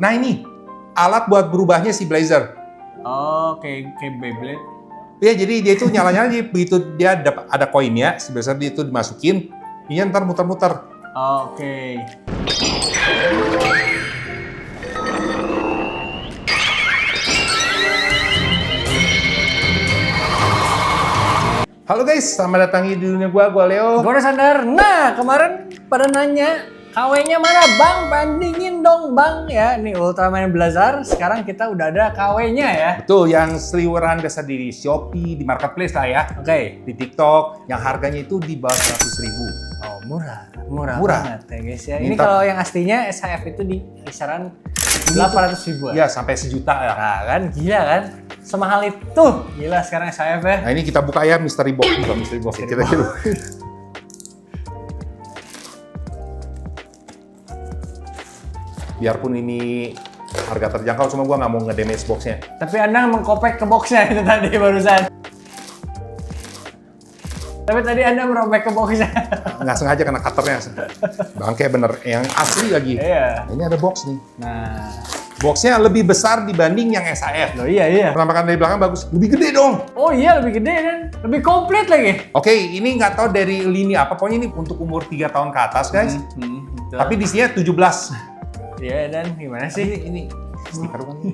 Nah ini alat buat berubahnya si Blazer. Oh, kayak Beyblade. Ya jadi dia itu nyala-nyala begitu dia ada koinnya, sebesar dia itu dimasukin, ini ntar muter-muter. Oh, oke. Halo guys, selamat datang di dunia gua Leo. Gue udah sadar. Nah, kemarin pada nanya KW-nya mana bang? Bandingin dong bang ya. Nih Ultraman Blazar, sekarang kita udah ada KW-nya ya. Betul, yang seliweran biasa di Shopee, di marketplace lah ya. Oke. Di TikTok, yang harganya itu di bawah 100.000. Oh murah Murah. banget ya guys ya. Ini kalau yang aslinya SHF itu di kisaran 800 ribuan. Ya sampai sejuta ya. Nah kan gila kan. Semahal itu. Gila sekarang SHF ya. Nah ini kita buka ya mystery box. Bukan mystery box ya, kita dulu. Biarpun ini harga terjangkau, cuma gua nggak mau nge-damage boxnya. Tapi Anda mengkopek ke boxnya itu tadi barusan. Tapi tadi Anda merobek ke boxnya. Nggak sengaja kena cutternya. Bangke bener, yang asli lagi. Iya. Ini ada box nih. Nah. Boxnya lebih besar dibanding yang SAF. Loh iya. Penampakan dari belakang bagus. Lebih gede dong. Oh iya lebih gede dan lebih komplit lagi. Oke, ini nggak tahu dari lini apa. Pokoknya ini untuk umur 3 tahun ke atas guys. Betul. Tapi di sini 17. Iya dan gimana sih? Ini stiker bukan ini?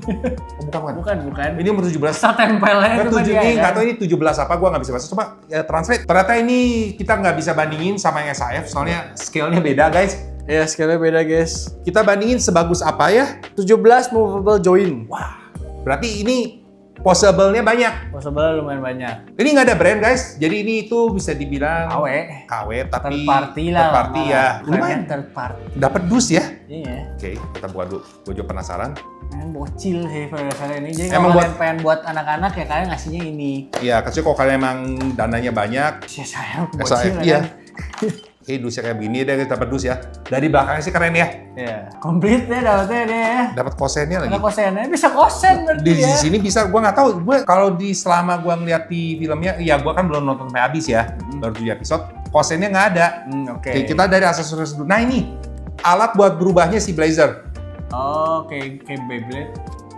Oh, Bukan. Ini umur 17. Masa tempelnya itu Ini nggak tahu ini 17 apa, gua nggak bisa baca. Coba ya, translate. Ternyata ini kita nggak bisa bandingin sama yang SAF, soalnya scale-nya beda guys. Iya, scale-nya beda guys. Kita bandingin sebagus apa ya? 17 movable joint. Wah, berarti ini possible-nya banyak. Possible lumayan banyak. Ini nggak ada brand guys, jadi ini itu bisa dibilang KW tapi Third party lah. third party ya. Lumayan. Third party. Dapat dus ya. Iya. Oke, kita buka dulu. Gue juga penasaran. Bocil sih pada dasarnya ini. Jadi Emang kalau kalian pengen buat anak-anak ya kalian ngasihnya ini. Iya, kecuali kalau kalian emang dananya banyak. Saya bocil SAF, kan. iya. Oke, dusnya kayak begini deh, kita dapat dus ya. Dari belakangnya sih keren ya. Iya. Komplit ya dapetnya deh ya. Dapat kosennya lagi. Ada kosennya, bisa kosen berarti Di ya. sini bisa, gue nggak tahu. Gue kalau selama gue ngeliat di filmnya, ya gue kan belum nonton sampai habis ya, baru 7 episode. Kosennya nggak ada. Oke. Kita dari aksesoris dulu. Nah ini alat buat berubahnya si Blazer. Oh, kayak Beyblade.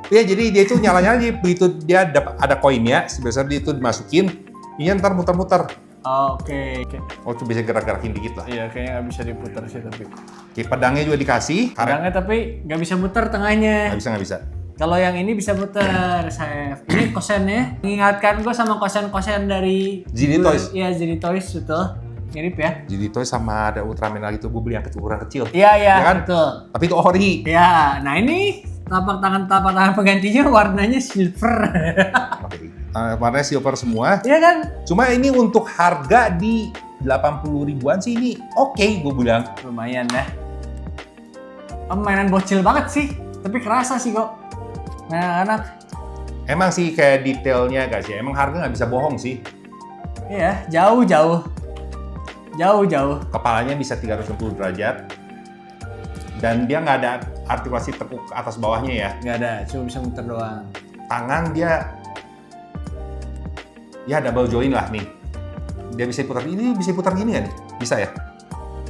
Ya jadi dia itu nyala-nyala begitu dia ada koinnya, sebesar dia itu dimasukin, ini ntar muter-muter. Oh, oke. Oh, tuh bisa gerak-gerakin dikit lah. Iya, kayaknya nggak bisa diputar sih tapi. Oke, pedangnya juga dikasih. Pedangnya tapi nggak bisa muter tengahnya. Nggak bisa. Kalau yang ini bisa muter, Chef. Ini kosennya. Mengingatkan gue sama kosen-kosen dari Genie Toys. Iya, Genie Toys betul. Mirip ya. Jadi itu sama ada Ultraman lagi tuh, gue beli yang ukuran kecil. Iya, Ya kan? betul. Tapi itu ori. Ya, nah ini telapak tangan penggantinya warnanya silver. Oke. Warnanya silver semua. Iya kan? Cuma ini untuk harga di 80 ribuan sih ini oke, gue bilang. Lumayan ya. Mainan bocil banget sih, tapi kerasa sih kok. Nah, anak. Emang sih kayak detailnya guys ya, emang harga nggak bisa bohong sih. Iya, jauh. Kepalanya bisa 360 derajat. Dan dia nggak ada artikulasi tekuk atas bawahnya ya. Nggak ada, cuma bisa muter doang. Tangan dia ya double join lah nih. Dia bisa putar ini, bisa putar gini kan? Bisa ya?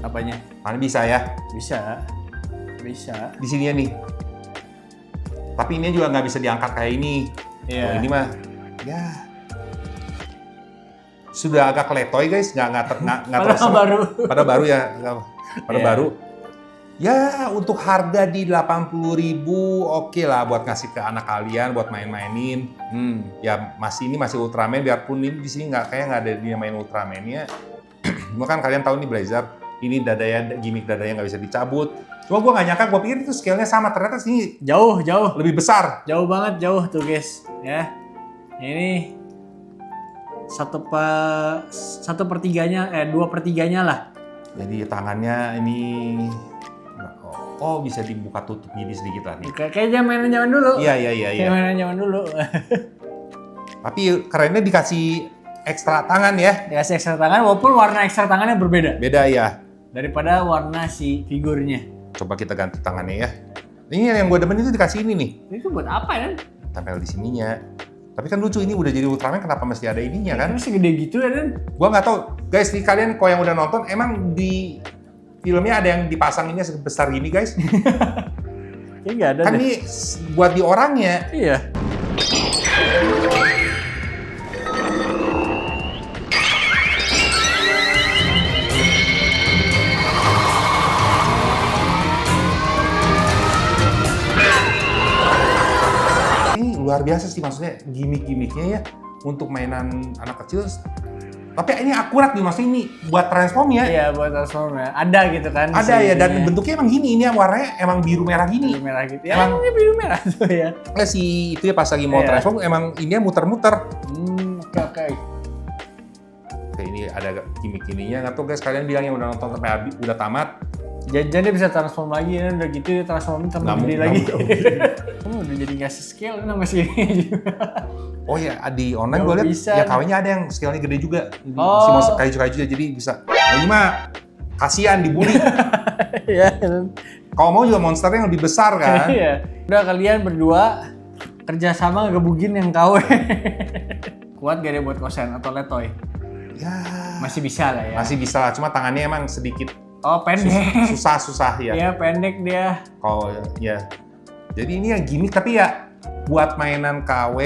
Apanya? Mana bisa ya? Bisa. Di sini ya nih. Tapi ini juga nggak bisa diangkat kayak ini. Iya. Oh, ini mah ya sudah agak keletoy guys, nggak terasa. Pada baru ya, pada baru. Ya untuk harga di 80.000 oke lah buat ngasih ke anak kalian buat main-mainin. Ya ini masih Ultraman, biarpun ini di sini nggak ada dia main Ultraman-nya. Cuma kan kalian tahu nih Blazer, ini gimmick dadanya nggak bisa dicabut. Cuma gue nggak nyangka, gue pikir itu scale-nya sama, ternyata sini jauh lebih besar. Jauh banget tuh guys ya. Ini 2/3-nya lah. Jadi tangannya ini bisa dibuka tutup gini sedikit lah nih. Kayak mainan zaman dulu. Iya. Kayak mainan zaman dulu. Tapi kerennya dikasih ekstra tangan ya. Dikasih ekstra tangan walaupun warna ekstra tangannya berbeda. Beda ya. Daripada warna si figurnya. Coba kita ganti tangannya ya. Ini yang gue demen itu dikasih ini nih. Itu buat apa kan? Tempel di sininya. Tapi kan lucu, ini udah jadi Ultraman, kenapa mesti ada ininya kan? Masih gede gitu ya kan? Gua nggak tahu. Guys, nih kalian kalau yang udah nonton, emang di filmnya ada yang dipasanginnya sebesar gini guys? Kayaknya nggak ada Kan deh. ini buat di orangnya. Iya. Ini luar biasa sih, maksudnya gimmick-gimmicknya ya untuk mainan anak kecil. Tapi ini akurat nih, maksudnya ini buat transform ya. Iya, buat transform ya. Ada gitu kan. Ada ya, dan ininya. bentuknya emang gini, ini warnanya emang biru merah gini. Biru merah gitu. Ya, Emang- emang ini biru merah tuh ya. Si itu ya pas lagi mau Iya. transform emang ini muter-muter. Oke. Oke, ini ada gimmick ininya. Nggak tahu guys, kalian bilang yang udah nonton sampai habis, udah tamat. Jangan dia bisa transform lagi ya, udah gitu dia transform tambah Nggak gede mungkin, lagi. nggak mungkin. Kamu udah jadi ngasih scale nama segini juga. Oh ya, di online Nggak gue lihat bisa. ya KW-nya ada yang scale-nya gede juga. Oh. Si monster kayu-kayu jadi bisa. Oh, ini mah kasihan dibully. Iya. Kalau mau juga monsternya yang lebih besar kan. Iya. Udah kalian berdua kerjasama ngebugin yang KW. Kuat gak deh buat kosen atau letoy? Ya, Masih bisa lah ya. masih bisa lah. Cuma tangannya emang sedikit Oh pendek. susah ya. Iya pendek dia. Kalau ya. Jadi ini yang gimmick, tapi ya buat mainan KW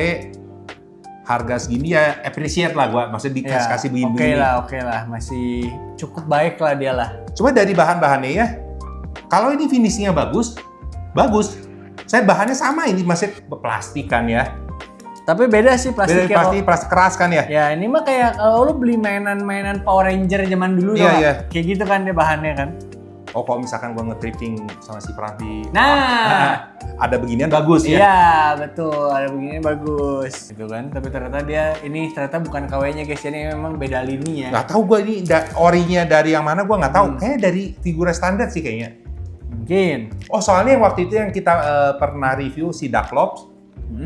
harga segini ya appreciate lah gua. Maksudnya dikasih begini-begini. Oke lah. Masih cukup baik lah dia lah. Cuma dari bahan-bahannya ya, kalau ini finishingnya bagus. Saya bahannya sama, ini masih plastik kan ya. Tapi beda sih Beda plastiknya. plastik keras kan ya. Ya ini mah kayak kalau lu beli mainan Power Ranger zaman dulu Iya, tau nggak? iya. Kayak gitu kan dia bahannya kan. Oh, kalau misalkan gua nge-tripping sama si Prati, Nah, ada beginian bagus ya. iya betul, ada begini bagus gitu kan. Tapi ternyata ini ternyata bukan KW-nya guys, ini memang beda lini ya. Nggak tahu gua ini orinya dari yang mana, gua nggak tahu. Kayaknya dari figura standar sih kayaknya. Mungkin. Oh, soalnya yang waktu itu yang kita pernah review si Ducklops,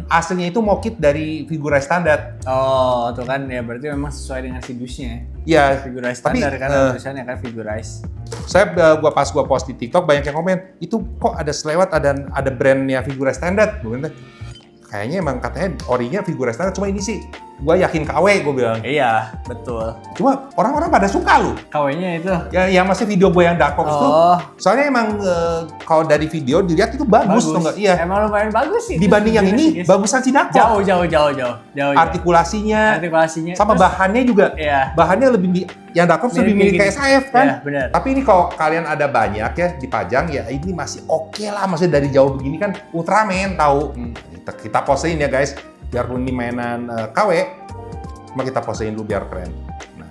aslinya itu mockit dari figura standar. Oh, tuh kan ya berarti memang sesuai dengan sidusnya. Ya, Figurize tapi standar kan tulisannya kan figurize. gua post di TikTok banyak yang komen, itu kok ada selewat ada brandnya figura standar. Gua bilang, kayaknya emang katanya orinya figura standar, cuma ini sih gua yakin KW, gua bilang. Iya, betul. Cuma orang-orang pada suka loh. KW-nya itu. Ya, yang masih video gue yang Ducklops itu, Oh, soalnya emang kalau dari video dilihat itu bagus tuh nggak? Iya. Emang lumayan bagus sih. Dibanding yang Figurize, ini, guys. bagusan si Ducklops. Jauh. Artikulasinya, Artikulasinya. sama Terus, bahannya juga. Iya. Bahannya yang Ducklops lebih mirip kayak SAF kan? Iya, benar. Tapi ini kalau kalian ada banyak ya dipajang ya ini masih oke lah, maksudnya dari jauh begini kan Ultraman tahu. Kita posein ya guys, biarpun ini mainan KW, cuma kita posein dulu biar keren. Nah,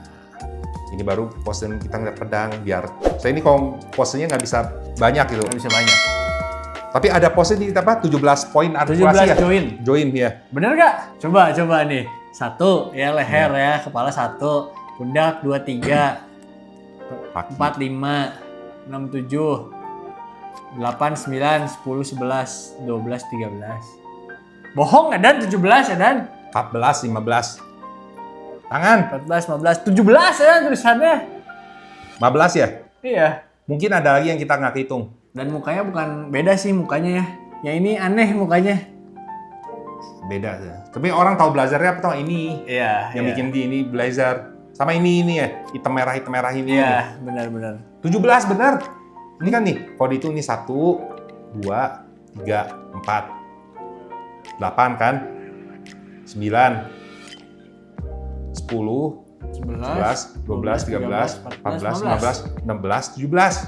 ini baru posein kita ngeliat pedang biar. Saya ini kalau posenya nggak bisa banyak gitu. Nggak bisa banyak. Tapi ada pose di apa? 17 poin artikulasi 17 ya? join. Join ya. Bener nggak? Coba nih. 1 ya leher ya, kepala 1, pundak 2, 3, Kaki. 4, 5, 6, 7, 8, 9, 10, 11, 12, 13. Bohong Edan, 17 Edan. 14, 15. Tangan, 14, 15, 17 Edan tulisannya. 15 ya? Iya. Mungkin ada lagi yang kita nggak hitung. Dan mukanya bukan beda sih mukanya ya. Yang ini aneh mukanya. Beda ya. Tapi orang tahu blazernya apa tau? Ini. Iya. Yang bikin ini blazer. Sama ini ya, hitam merah ini. Iya, benar. 17 benar. Ini kan nih, kalau dihitung nih 1, 2, 3, 4, 8 kan? 9, 10, 11, 12, 13, 14, 15, 16, 17.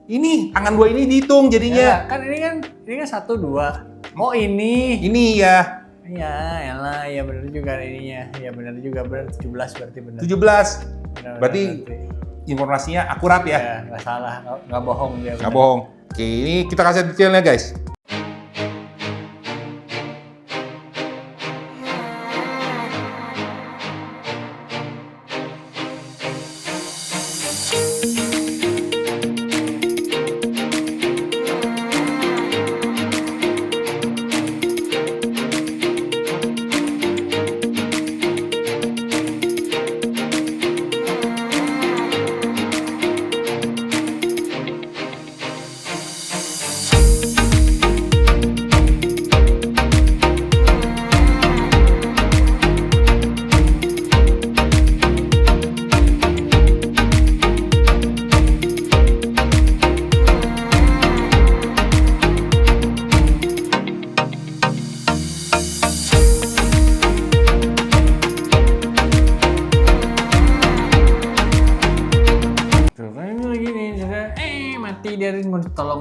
Ini tangan gua ini dihitung jadinya. Ya, kan ini kan 1, 2. Oh ini. Ini ya, Iya, elah, ya benar juga ininya. Ya benar juga, benar 17 berarti benar. 17. Benar, Berarti informasinya akurat ya. ya nggak salah, nggak bohong dia. Nggak bohong. Oke, ini kita kasih detailnya guys.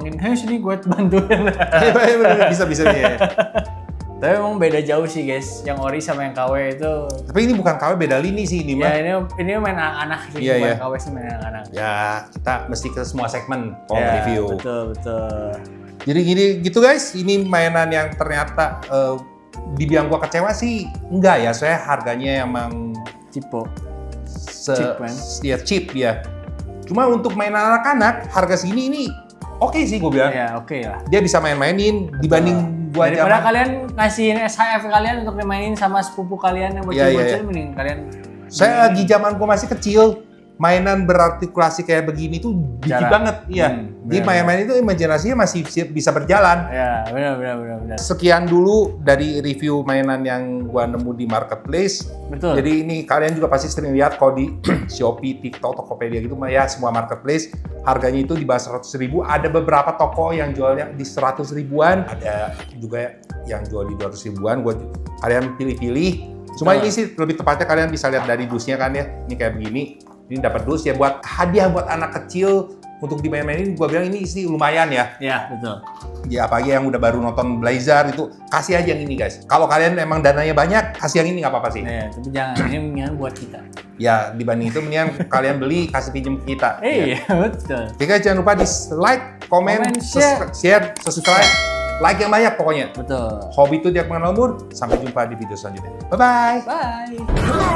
tolongin, "Hei sini gue bantuin." Bisa ya. Tapi emang beda jauh sih guys, yang ori sama yang KW itu. Tapi ini bukan KW, beda lini sih ini mah. Ya ini main anak-anak sih, Iya, bukan iya. KW sih main anak-anak. Ya kita mesti ke semua segmen kalau Ya, review. betul. Jadi gini gitu guys, ini mainan yang ternyata dibilang gua kecewa sih enggak ya, soalnya harganya emang Cipo. cheap, ya cheap ya. Cuma untuk mainan anak-anak harga segini ini oke sih gue bilang. Ya oke lah. Dia bisa main-mainin dibanding gua Daripada zaman. kalian ngasihin SHF kalian untuk dimainin sama sepupu kalian yang Iya, bocil-bocil, iya. mending kalian. Saya lagi zaman gua masih kecil, mainan berartikulasi kayak begini tuh dikit Jarang. banget. Iya. Jadi benar. main-main itu imajinasinya masih bisa berjalan. Ya benar. Sekian dulu dari review mainan yang gua nemu di marketplace. Betul. Jadi ini kalian juga pasti sering lihat kalau di Shopee, TikTok, Tokopedia gitu ya, semua marketplace harganya itu di bawah 100.000. Ada beberapa toko yang jualnya di 100 ribuan, ada juga yang jual di 200 ribuan. Kalian pilih-pilih. Cuma ini sih lebih tepatnya kalian bisa lihat dari dusnya kan ya. Ini kayak begini. Ini dapat dus ya buat hadiah buat anak kecil untuk dimain-mainin. Gua bilang ini sih lumayan ya. Ya betul. Ya apalagi yang udah baru nonton Blazar itu, kasih aja yang ini guys. Kalau kalian emang dananya banyak, kasih yang ini nggak apa-apa sih. Ya, tapi jangan ini mendingan buat kita. Ya dibanding itu mendingan kalian beli, kasih pinjem ke kita. Iya betul. Oke guys, jangan lupa di like, komen, Komen, share, subscribe. Like yang banyak pokoknya. Betul. Hobi itu tidak mengenal umur. Sampai jumpa di video selanjutnya. Bye-bye.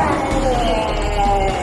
Bye.